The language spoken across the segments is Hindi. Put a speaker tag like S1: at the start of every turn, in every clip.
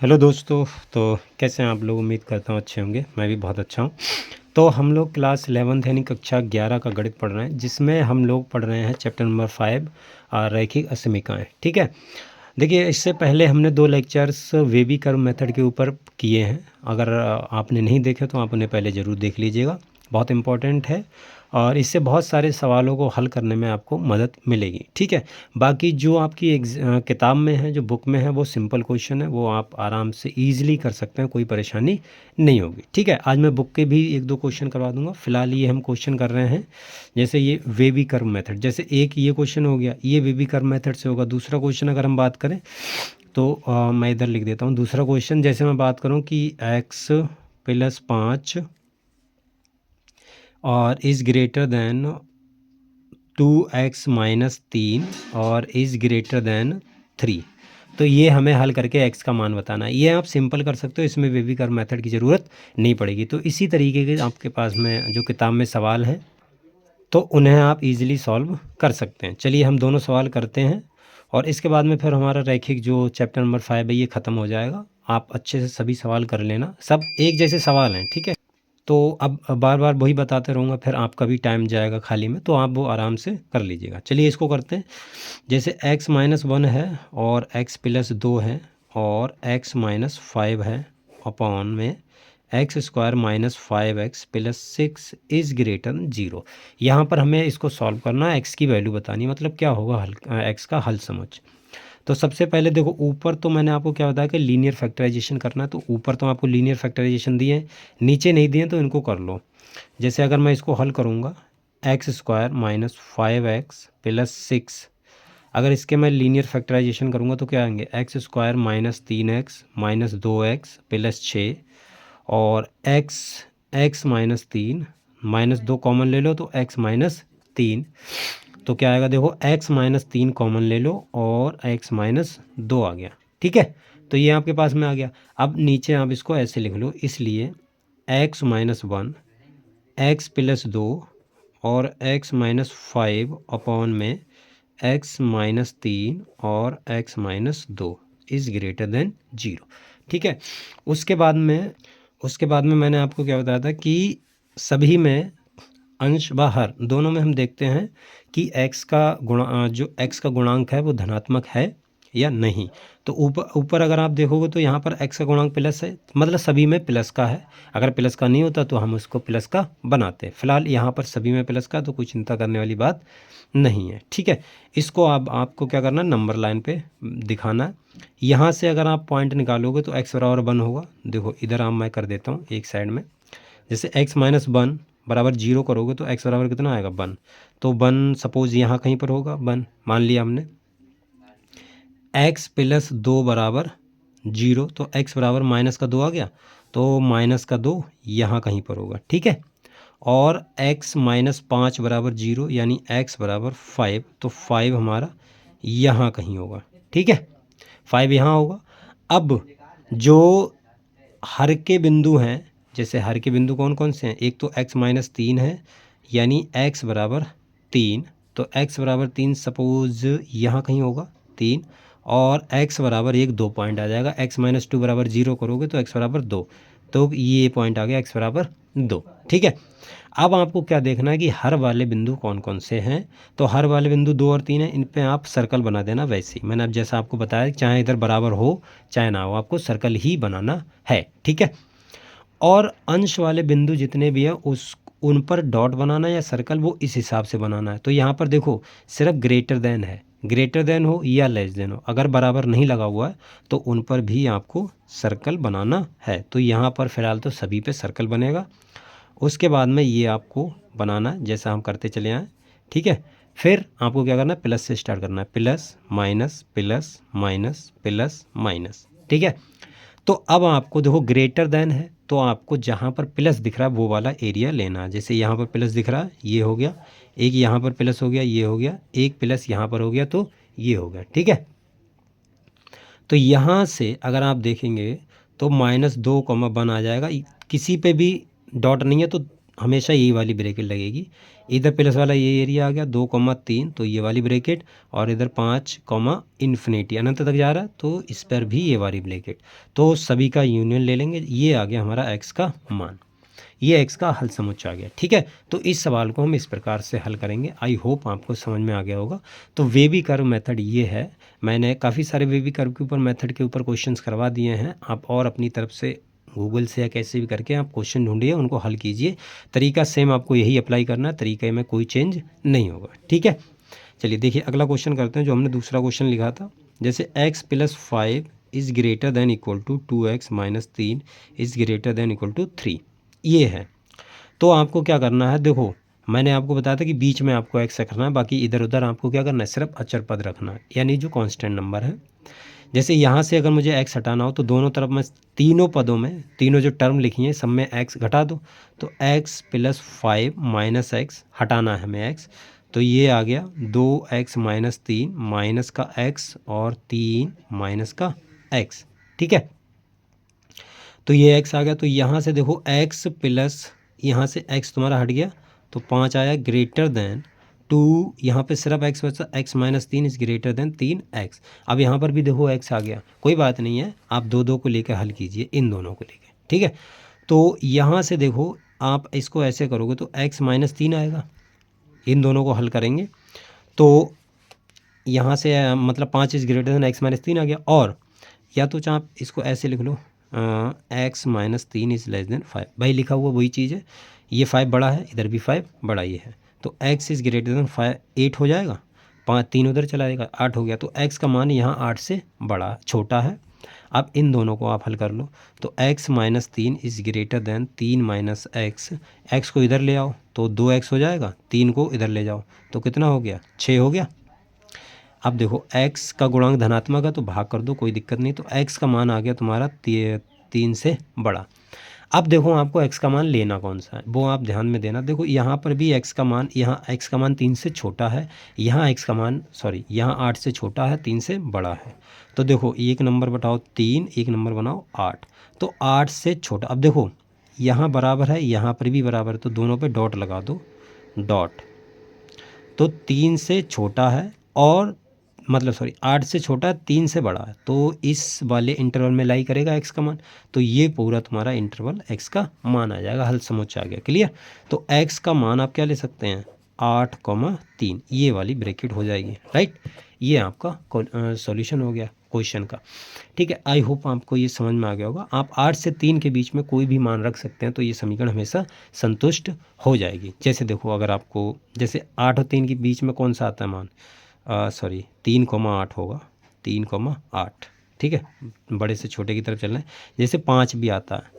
S1: हेलो दोस्तों। तो कैसे हैं आप लोग? उम्मीद करता हूँ अच्छे होंगे। मैं भी बहुत अच्छा हूँ। तो हम लोग क्लास 11th यानी कक्षा 11 का गणित पढ़ रहे हैं, जिसमें हम लोग पढ़ रहे हैं चैप्टर नंबर 5 रैखिक असमीकाएँ। ठीक है। देखिए, इससे पहले हमने 2 लेक्चर्स वेबी कर्व मेथड के ऊपर किए हैं। अगर आपने नहीं देखे तो आप उन्हें पहले ज़रूर देख लीजिएगा, बहुत इम्पोर्टेंट है और इससे बहुत सारे सवालों को हल करने में आपको मदद मिलेगी। ठीक है। बाकी जो आपकी किताब में है, जो बुक में है, वो सिंपल क्वेश्चन है, वो आप आराम से ईज़िली कर सकते हैं, कोई परेशानी नहीं होगी। ठीक है। आज मैं बुक के भी 1-2 क्वेश्चन करवा दूँगा। फ़िलहाल ये हम क्वेश्चन कर रहे हैं, जैसे ये वेबी कर्व मेथड, जैसे एक ये क्वेश्चन हो गया, ये वेबी कर्व मेथड से होगा। दूसरा क्वेश्चन अगर हम बात करें तो मैं इधर लिख देता हूँ। दूसरा क्वेश्चन जैसे मैं बात करूँ कि x + 5 और इज़ ग्रेटर दैन 2x - 3 और इज़ ग्रेटर दैन 3। तो ये हमें हल करके x का मान बताना है। ये आप सिंपल कर सकते हो, इसमें वेबी कर्व मेथड की ज़रूरत नहीं पड़ेगी। तो इसी तरीके के आपके पास में जो किताब में सवाल हैं, तो उन्हें आप इजीली सॉल्व कर सकते हैं। चलिए हम दोनों सवाल करते हैं और इसके बाद में फिर हमारा रैखिक जो चैप्टर नंबर 5 है ये ख़त्म हो जाएगा। आप अच्छे से सभी सवाल कर लेना, सब एक जैसे सवाल हैं। ठीक है। तो अब बार बार वही बताते रहूँगा, फिर आपका भी टाइम जाएगा खाली में, तो आप वो आराम से कर लीजिएगा। चलिए इसको करते हैं। जैसे x - 1 है और x + 2 है और x - 5 है अपॉन में x² - 5x + 6 is greater than 0। यहाँ पर हमें इसको सॉल्व करना है, x की वैल्यू बतानी है, मतलब क्या होगा हल, x का हल समझ। तो सबसे पहले देखो, ऊपर तो मैंने आपको क्या बताया कि लीनियर फैक्टराइजेशन करना है, तो ऊपर तो आपको लीनियर फैक्टराइजेशन दिए हैं, नीचे नहीं दिए तो इनको कर लो। जैसे अगर मैं इसको हल करूँगा, x² - 5x + 6, अगर इसके मैं लीनियर फैक्टराइजेशन करूँगा तो क्या आएंगे, x² - 3x - 2x + 6 और x - 3 -2 कॉमन ले लो तो x - 3, तो क्या आएगा देखो, x - 3 कॉमन ले लो और x - 2 आ गया। ठीक है। तो ये आपके पास में आ गया। अब नीचे आप इसको ऐसे लिख लो, इसलिए x - 1 x + 2 और x - 5 अपॉन में x - 3 और x - 2 इज़ ग्रेटर दैन 0। ठीक है। उसके बाद में मैंने आपको क्या बताया था कि सभी में अंश व हर दोनों में हम देखते हैं कि जो x का गुणांक है वो धनात्मक है या नहीं। तो ऊपर अगर आप देखोगे तो यहाँ पर x का गुणांक प्लस है, मतलब सभी में प्लस का है। अगर प्लस का नहीं होता तो हम उसको प्लस का बनाते। फिलहाल यहाँ पर सभी में प्लस का, तो कोई चिंता करने वाली बात नहीं है। ठीक है। इसको आपको क्या करना है, नंबर लाइन पे दिखाना है। यहाँ से अगर आप पॉइंट निकालोगे तो x = 1 होगा। देखो इधर मैं कर देता हूँ एक साइड में। जैसे x - 1 = 0 करोगे तो x बराबर कितना आएगा, 1। तो 1 सपोज यहाँ कहीं पर होगा, 1 मान लिया हमने। x + 2 = 0, तो x बराबर -2 आ गया, तो -2 यहाँ कहीं पर होगा। ठीक है। और x - 5 = 0 यानी x = 5, तो 5 हमारा यहाँ कहीं होगा। ठीक है। 5 यहाँ होगा। अब जो हर के बिंदु हैं, जैसे हर के बिंदु कौन कौन से हैं, एक तो x - 3 है यानी x = 3, तो x = 3 सपोज यहाँ कहीं होगा 3, और x = 1 2 पॉइंट आ जाएगा। x - 2 = 0 करोगे तो x = 2, तो ये पॉइंट आ गया x = 2। ठीक है। अब आपको क्या देखना है कि हर वाले बिंदु कौन कौन से हैं। तो हर वाले बिंदु 2 और 3 हैं, इन पे आप सर्कल बना देना। वैसे ही मैंने अब जैसा आपको बताया, चाहे इधर बराबर हो चाहे ना हो, आपको सर्कल ही बनाना है। ठीक है। और अंश वाले बिंदु जितने भी हैं उन पर डॉट बनाना या सर्कल, वो इस हिसाब से बनाना है। तो यहाँ पर देखो, सिर्फ ग्रेटर देन है, ग्रेटर देन हो या लेस देन हो, अगर बराबर नहीं लगा हुआ है तो उन पर भी आपको सर्कल बनाना है। तो यहाँ पर फिलहाल तो सभी पे सर्कल बनेगा। उसके बाद में ये आपको बनाना है जैसा हम करते चले आए। ठीक है। फिर आपको क्या करना है, प्लस से स्टार्ट करना है, plus minus plus minus plus minus. ठीक है। तो अब आपको देखो, ग्रेटर देन है तो आपको जहाँ पर प्लस दिख रहा है वो वाला एरिया लेना है। जैसे यहाँ पर प्लस दिख रहा है, ये हो गया, एक यहाँ पर प्लस हो गया, ये हो गया, एक प्लस यहाँ पर हो गया, तो ये हो गया। ठीक है। तो यहाँ से अगर आप देखेंगे तो -2, 1 आ जाएगा। किसी पे भी डॉट नहीं है तो हमेशा यही वाली ब्रैकेट लगेगी। इधर प्लस वाला ये एरिया आ गया 2,3, तो ये वाली ब्रैकेट, और इधर 5, इन्फिनिटी अनंत तक जा रहा है तो इस पर भी ये वाली ब्रैकेट। तो सभी का यूनियन ले लेंगे, ये आ गया हमारा एक्स का मान, ये एक्स का हल समुच्चय आ गया। ठीक है, तो इस सवाल को हम इस प्रकार से हल करेंगे। आई होप आपको समझ में आ गया होगा। तो वेवी कर्व मेथड ये है। मैंने काफ़ी सारे वेवी कर्व के ऊपर मेथड के ऊपर क्वेश्चंस करवा दिए हैं। आप और अपनी तरफ से गूगल से या कैसे भी करके आप क्वेश्चन ढूंढिए, उनको हल कीजिए। तरीका सेम आपको यही अप्लाई करना है, तरीके में कोई चेंज नहीं होगा। ठीक है, चलिए देखिए अगला क्वेश्चन करते हैं जो हमने दूसरा क्वेश्चन लिखा था। जैसे x+5 is greater than equal to 2x - 3 is greater than equal to 3, ये है। तो आपको क्या करना है, देखो मैंने आपको बताया था कि बीच में आपको x रखना है, बाकी इधर उधर आपको क्या करना है, सिर्फ अचर पद रखना है, यानी जो कांस्टेंट नंबर है। जैसे यहाँ से अगर मुझे x हटाना हो तो दोनों तरफ मैं तीनों पदों में, तीनों जो टर्म लिखी हैं सब में x घटा दो। तो x+5 माइनस x हटाना है हमें x, तो ये आ गया 2x - 3 माइनस का x और 3 माइनस का x। ठीक है, तो ये x आ गया। तो यहाँ से देखो x प्लस यहाँ से x तुम्हारा हट गया तो 5 आया ग्रेटर देन 2, यहाँ पे सिर्फ x बचा, x - 3 is greater then 3x। अब यहाँ पर भी देखो x आ गया, कोई बात नहीं है, आप दो दो को लेकर हल कीजिए, इन दोनों को लेकर। ठीक है, तो यहाँ से देखो आप इसको ऐसे करोगे तो x - 3 आएगा, इन दोनों को हल करेंगे तो यहाँ से मतलब 5 इज़ ग्रेटर देन x - 3 आ गया। और या तो चाहे आप इसको ऐसे लिख लो x - 3 इज़ लेस देन 5, भाई लिखा हुआ वही चीज़ है, ये 5 बड़ा है, इधर भी 5 बड़ा ये है, तो x इज़ ग्रेटर देन 5 8 हो जाएगा, 5 3 उधर चला जाएगा, 8 हो गया। तो x का मान यहाँ 8 से बड़ा छोटा है। अब इन दोनों को आप हल कर लो, तो x - 3 is greater then 3 minus x, x को इधर ले आओ तो 2x हो जाएगा, 3 को इधर ले जाओ तो कितना हो गया, 6 हो गया। अब देखो x का गुणांक धनात्मक है तो भाग कर दो, कोई दिक्कत नहीं। तो x का मान आ गया तुम्हारा 3 से बड़ा। अब देखो आपको x का मान लेना कौन सा है वो आप ध्यान में देना। देखो यहाँ पर भी x का मान, यहाँ x का मान 3 से छोटा है, यहाँ x का मान यहाँ 8 से छोटा है, 3 से बड़ा है। तो देखो एक नंबर बताओ 3, एक नंबर बनाओ 8, तो 8 से छोटा। अब देखो यहाँ बराबर है, यहाँ पर भी बराबर है, तो दोनों पे डॉट लगा दो, डॉट। तो 3 से छोटा है और मतलब 8 से छोटा है, 3 से बड़ा है, तो इस वाले इंटरवल में लाई करेगा x का मान, तो ये पूरा तुम्हारा इंटरवल x का मान आ जाएगा, हल समुच्चय आ गया। क्लियर, तो x का मान आप क्या ले सकते हैं, 8,3, ये वाली ब्रैकेट हो जाएगी। राइट, ये आपका सॉल्यूशन हो गया क्वेश्चन का। ठीक है, आई होप आपको ये समझ में आ गया होगा। आप 8 से 3 के बीच में कोई भी मान रख सकते हैं तो ये समीकरण हमेशा संतुष्ट हो जाएगी। जैसे देखो अगर आपको जैसे 8 और 3 के बीच में कौन सा आता है मान, 3,8 होगा, 3,8। ठीक है, बड़े से छोटे की तरफ चलना है। जैसे 5 भी आता है,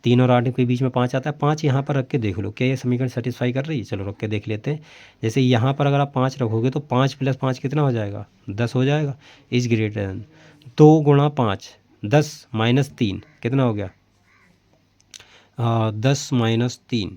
S1: 3 और 8 के बीच में 5 आता है, 5 यहाँ पर रख के देख लो क्या ये समीकरण सेटिस्फाई कर रही है। चलो रख के देख लेते हैं। जैसे यहाँ पर अगर आप 5 रखोगे तो 5 + 5 कितना हो जाएगा, 10 हो जाएगा। इज़ ग्रेटर देन 2 × 5 10 - 3 कितना हो गया, 10 - 3,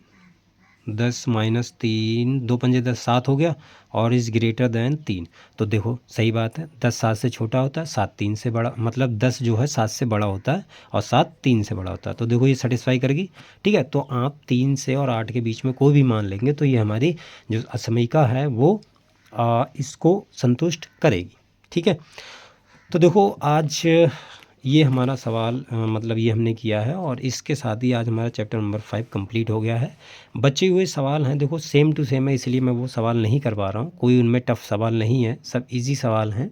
S1: 10 - 3 2 पंजे 10, 7 हो गया। और इज़ ग्रेटर देन 3, तो देखो सही बात है, 10 7 से छोटा होता है, 7 3 से बड़ा, मतलब 10 जो है 7 से बड़ा होता है और 7 3 से बड़ा होता है, तो देखो ये सेटिस्फाई करेगी। ठीक है, तो आप 3 से और 8 के बीच में कोई भी मान लेंगे तो ये हमारी जो असमीका है वो इसको संतुष्ट करेगी। ठीक है, तो देखो आज ये हमारा सवाल मतलब ये हमने किया है और इसके साथ ही आज हमारा चैप्टर नंबर 5 कंप्लीट हो गया है। बचे हुए सवाल हैं, देखो सेम टू सेम है, इसलिए मैं वो सवाल नहीं करवा रहा हूँ, कोई उनमें टफ़ सवाल नहीं है, सब इजी सवाल हैं।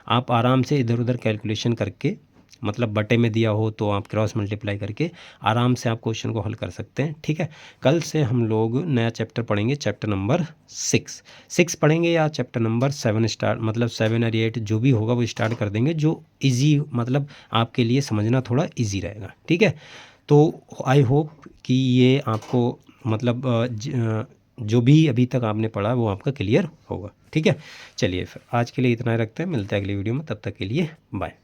S1: आप आराम से इधर उधर कैलकुलेशन करके, मतलब बटे में दिया हो तो आप क्रॉस मल्टीप्लाई करके आराम से आप क्वेश्चन को हल कर सकते हैं। ठीक है, कल से हम लोग नया चैप्टर पढ़ेंगे, चैप्टर नंबर 6 पढ़ेंगे या चैप्टर नंबर 7 स्टार्ट, मतलब 7 और 8 जो भी होगा वो स्टार्ट कर देंगे, जो इजी मतलब आपके लिए समझना थोड़ा इजी रहेगा। ठीक है, तो आई होप कि ये आपको मतलब जो भी अभी तक आपने पढ़ा वो आपका क्लियर होगा। ठीक है, चलिए फिर आज के लिए इतना ही रखते हैं, मिलते हैं अगली वीडियो में, तब तक के लिए बाय।